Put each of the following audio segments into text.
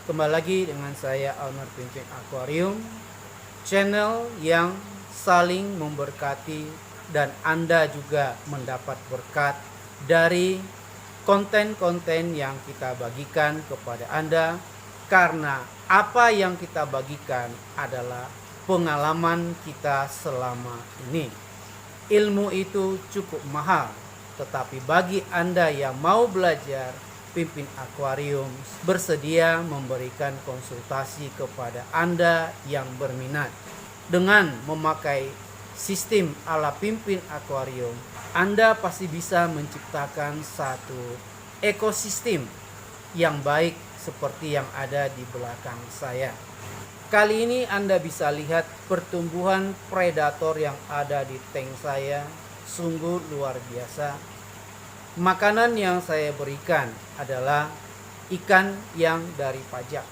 Kembali lagi dengan saya Almar Pimpin Aquarium, channel yang saling memberkati dan Anda juga mendapat berkat dari konten-konten yang kita bagikan kepada Anda, karena apa yang kita bagikan adalah pengalaman kita selama ini. Ilmu itu cukup mahal, tetapi bagi Anda yang mau belajar, Pimpin Aquarium bersedia memberikan konsultasi kepada Anda yang berminat. Dengan memakai sistem ala Pimpin Aquarium, Anda pasti bisa menciptakan satu ekosistem yang baik seperti yang ada di belakang saya. Kali ini Anda bisa lihat pertumbuhan predator yang ada di tank saya, sungguh luar biasa. Makanan yang saya berikan adalah ikan yang dari pajak.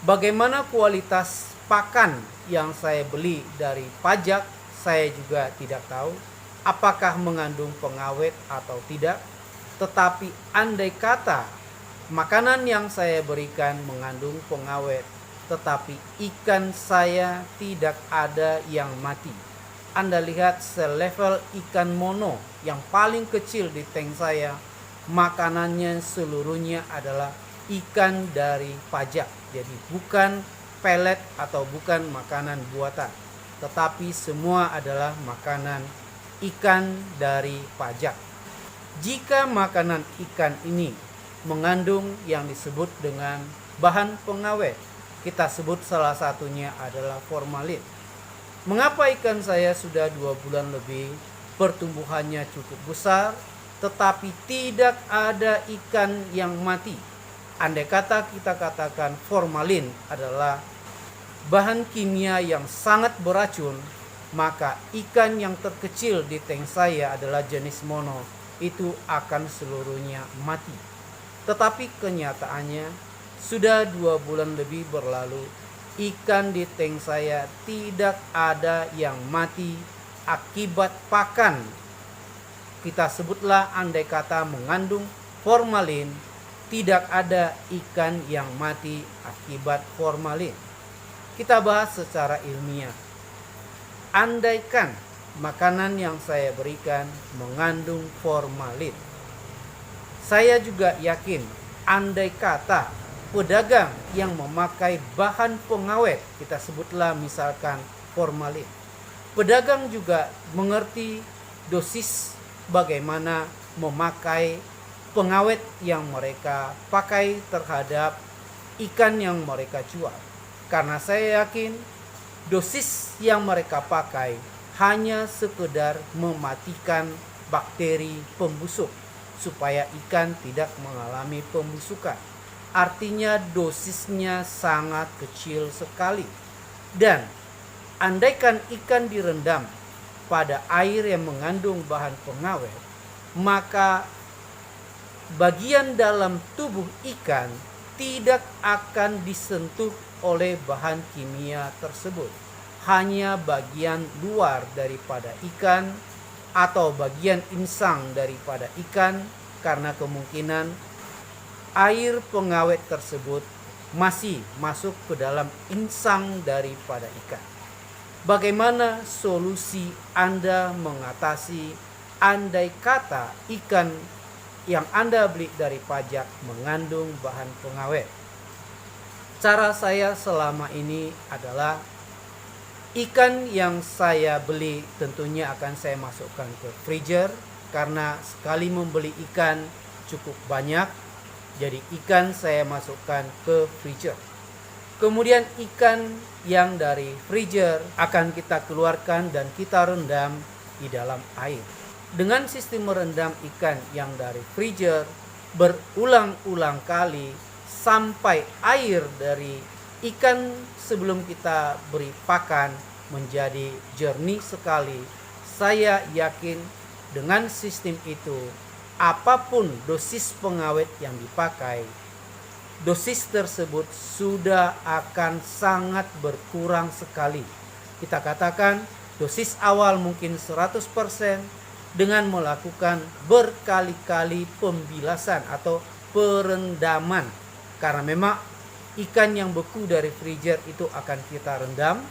Bagaimana kualitas pakan yang saya beli dari pajak, saya juga tidak tahu apakah mengandung pengawet atau tidak. Tetapi andai kata makanan yang saya berikan mengandung pengawet, tetapi ikan saya tidak ada yang mati. Anda lihat selevel ikan mono yang paling kecil di tank saya, makanannya seluruhnya adalah ikan dari pajak. Jadi bukan pelet atau bukan makanan buatan, tetapi semua adalah makanan ikan dari pajak. Jika makanan ikan ini mengandung yang disebut dengan bahan pengawet, kita sebut salah satunya adalah formalin. Mengapa ikan saya sudah 2 bulan lebih pertumbuhannya cukup besar, tetapi tidak ada ikan yang mati? Andai kata kita katakan formalin adalah bahan kimia yang sangat beracun, maka ikan yang terkecil di tank saya adalah jenis mono, itu akan seluruhnya mati. Tetapi kenyataannya sudah 2 bulan lebih berlalu, ikan di tank saya tidak ada yang mati akibat pakan. Kita sebutlah andai kata mengandung formalin, tidak ada ikan yang mati akibat formalin. Kita bahas secara ilmiah. Andaikan makanan yang saya berikan mengandung formalin, saya juga yakin andai kata pedagang yang memakai bahan pengawet, kita sebutlah misalkan formalin, pedagang juga mengerti dosis bagaimana memakai pengawet yang mereka pakai terhadap ikan yang mereka jual. Karena saya yakin dosis yang mereka pakai hanya sekedar mematikan bakteri pembusuk supaya ikan tidak mengalami pembusukan. Artinya dosisnya sangat kecil sekali. Dan andaikan ikan direndam pada air yang mengandung bahan pengawet, maka bagian dalam tubuh ikan tidak akan disentuh oleh bahan kimia tersebut. Hanya bagian luar daripada ikan atau bagian insang daripada ikan, karena kemungkinan air pengawet tersebut masih masuk ke dalam insang daripada ikan. Bagaimana solusi Anda mengatasi andai kata ikan yang Anda beli dari pajak mengandung bahan pengawet? Cara saya selama ini adalah ikan yang saya beli tentunya akan saya masukkan ke freezer, karena sekali membeli ikan cukup banyak. Jadi ikan saya masukkan ke freezer. Kemudian ikan yang dari freezer akan kita keluarkan dan kita rendam di dalam air. Dengan sistem merendam ikan yang dari freezer berulang-ulang kali sampai air dari ikan sebelum kita beri pakan menjadi jernih sekali, saya yakin dengan sistem itu apapun dosis pengawet yang dipakai, dosis tersebut sudah akan sangat berkurang sekali. Kita katakan dosis awal mungkin 100%, dengan melakukan berkali-kali pembilasan atau perendaman. Karena memang ikan yang beku dari freezer itu akan kita rendam,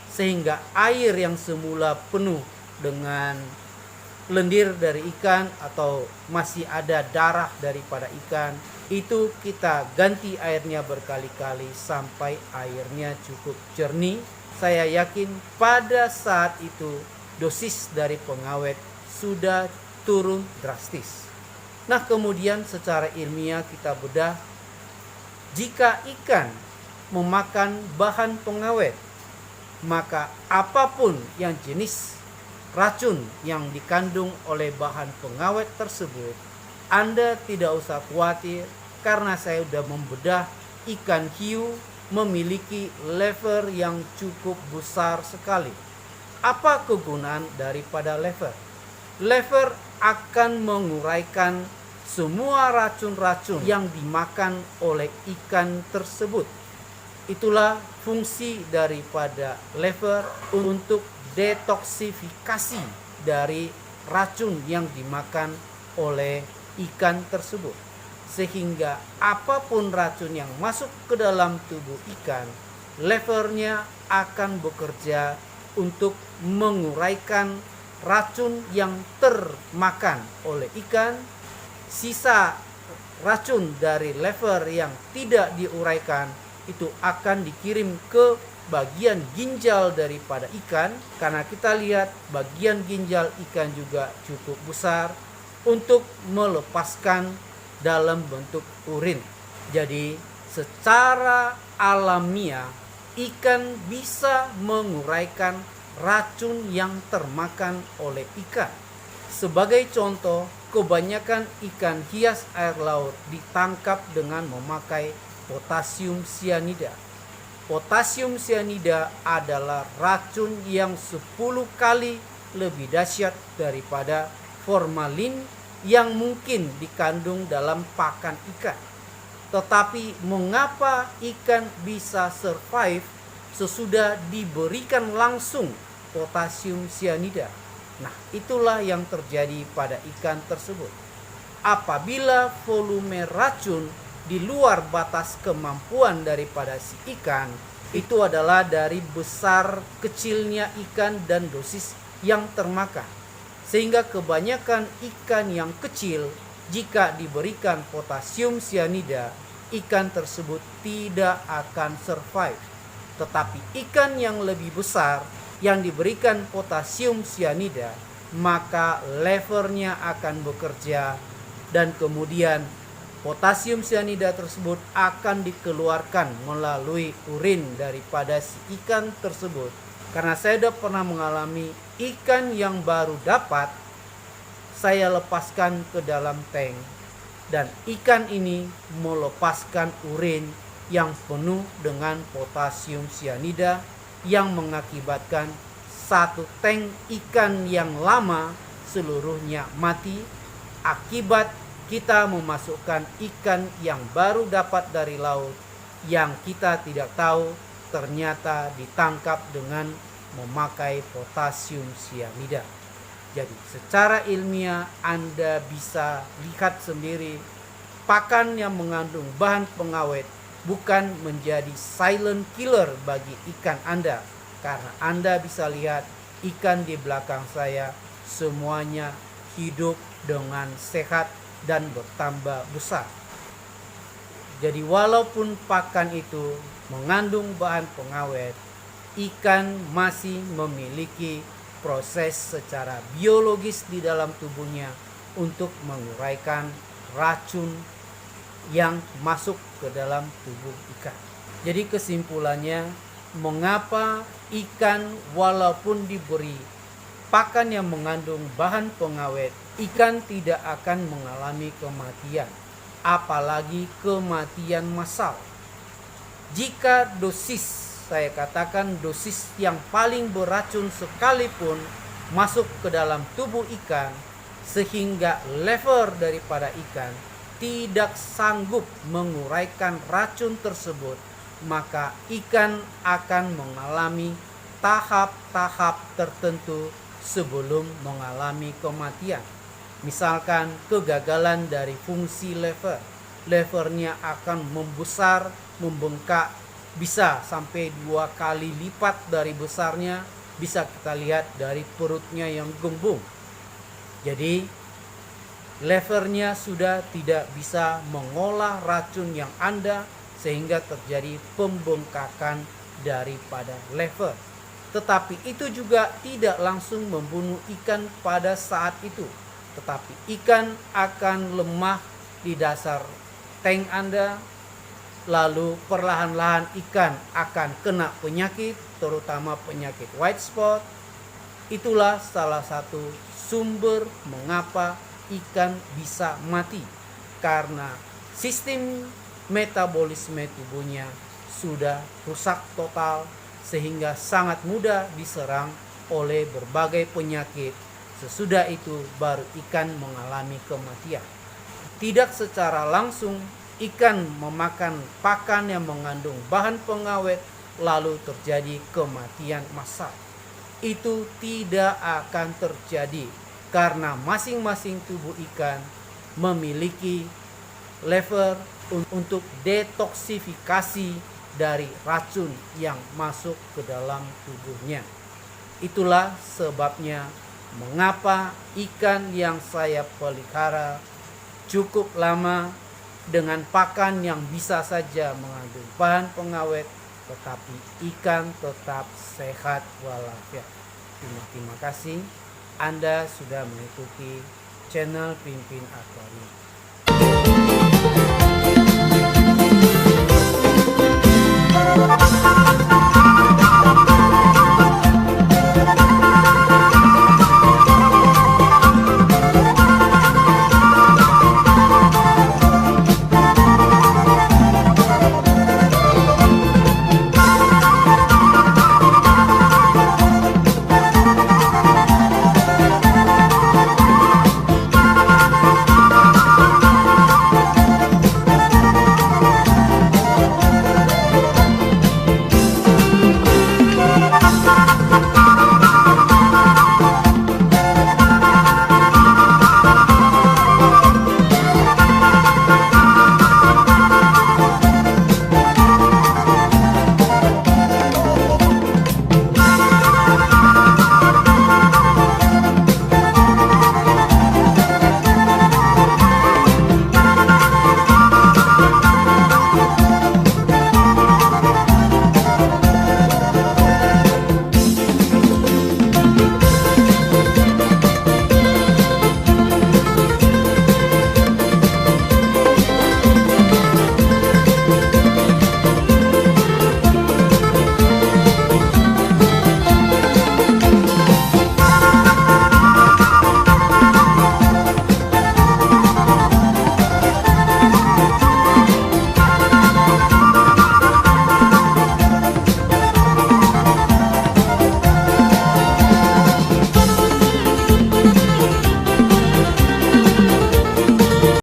sehingga air yang semula penuh dengan lendir dari ikan atau masih ada darah daripada ikan, itu kita ganti airnya berkali-kali sampai airnya cukup jernih. Saya yakin pada saat itu dosis dari pengawet sudah turun drastis. Nah, kemudian secara ilmiah kita bedah, jika ikan memakan bahan pengawet, maka apapun yang jenis racun yang dikandung oleh bahan pengawet tersebut, Anda tidak usah khawatir, karena saya sudah membedah ikan hiu memiliki lever yang cukup besar sekali. Apa kegunaan daripada lever? Lever akan menguraikan semua racun-racun yang dimakan oleh ikan tersebut. Itulah fungsi daripada lever, untuk detoksifikasi dari racun yang dimakan oleh ikan tersebut. Sehingga apapun racun yang masuk ke dalam tubuh ikan, levernya akan bekerja untuk menguraikan racun yang termakan oleh ikan. Sisa racun dari lever yang tidak diuraikan itu akan dikirim ke bagian ginjal daripada ikan, karena kita lihat bagian ginjal ikan juga cukup besar, untuk melepaskan dalam bentuk urin. Jadi secara alamiah ikan bisa menguraikan racun yang termakan oleh ikan. Sebagai contoh, kebanyakan ikan hias air laut ditangkap dengan memakai potasium cyanida. Potasium cyanida adalah racun yang 10 kali lebih dahsyat daripada formalin yang mungkin dikandung dalam pakan ikan. Tetapi mengapa ikan bisa survive sesudah diberikan langsung potasium cyanida? Nah, itulah yang terjadi pada ikan tersebut. Apabila volume racun di luar batas kemampuan daripada si ikan, itu adalah dari besar kecilnya ikan dan dosis yang termakan. Sehingga kebanyakan ikan yang kecil, jika diberikan potasium cyanida, ikan tersebut tidak akan survive. Tetapi ikan yang lebih besar yang diberikan potasium cyanida, maka levernya akan bekerja, dan kemudian potasium cyanida tersebut akan dikeluarkan melalui urin daripada si ikan tersebut. Karena saya sudah pernah mengalami ikan yang baru dapat, saya lepaskan ke dalam tank, dan ikan ini melepaskan urin yang penuh dengan potasium cyanida, yang mengakibatkan satu tank ikan yang lama seluruhnya mati, akibat kita memasukkan ikan yang baru dapat dari laut, yang kita tidak tahu ternyata ditangkap dengan memakai potasium cyanida. Jadi secara ilmiah Anda bisa lihat sendiri, pakan yang mengandung bahan pengawet bukan menjadi silent killer bagi ikan Anda, karena Anda bisa lihat ikan di belakang saya semuanya hidup dengan sehat dan bertambah besar. Jadi walaupun pakan itu mengandung bahan pengawet, ikan masih memiliki proses secara biologis di dalam tubuhnya untuk menguraikan racun yang masuk ke dalam tubuh ikan. Jadi kesimpulannya, mengapa ikan walaupun diberi pakan yang mengandung bahan pengawet, ikan tidak akan mengalami kematian, apalagi kematian massal. Jika dosis, saya katakan dosis yang paling beracun sekalipun masuk ke dalam tubuh ikan, sehingga lever daripada ikan tidak sanggup menguraikan racun tersebut, maka ikan akan mengalami tahap-tahap tertentu sebelum mengalami kematian. Misalkan kegagalan dari fungsi lever, levernya akan membesar, membengkak, bisa sampai 2 kali lipat dari besarnya. Bisa kita lihat dari perutnya yang gembung. Jadi levernya sudah tidak bisa mengolah racun yang ada, sehingga terjadi pembengkakan daripada lever. Tetapi itu juga tidak langsung membunuh ikan pada saat itu, tetapi ikan akan lemah di dasar tank Anda, lalu perlahan-lahan ikan akan kena penyakit, terutama penyakit white spot. Itulah salah satu sumber mengapa ikan bisa mati, karena sistem metabolisme tubuhnya sudah rusak total, sehingga sangat mudah diserang oleh berbagai penyakit. Sesudah itu baru ikan mengalami kematian. Tidak secara langsung ikan memakan pakan yang mengandung bahan pengawet lalu terjadi kematian massal. Itu tidak akan terjadi karena masing-masing tubuh ikan memiliki lever untuk detoksifikasi dari racun yang masuk ke dalam tubuhnya. Itulah sebabnya mengapa ikan yang saya pelihara cukup lama dengan pakan yang bisa saja mengandung bahan pengawet, tetapi ikan tetap sehat walafiat. Terima kasih Anda sudah mengikuti channel Pimpin Aquarium.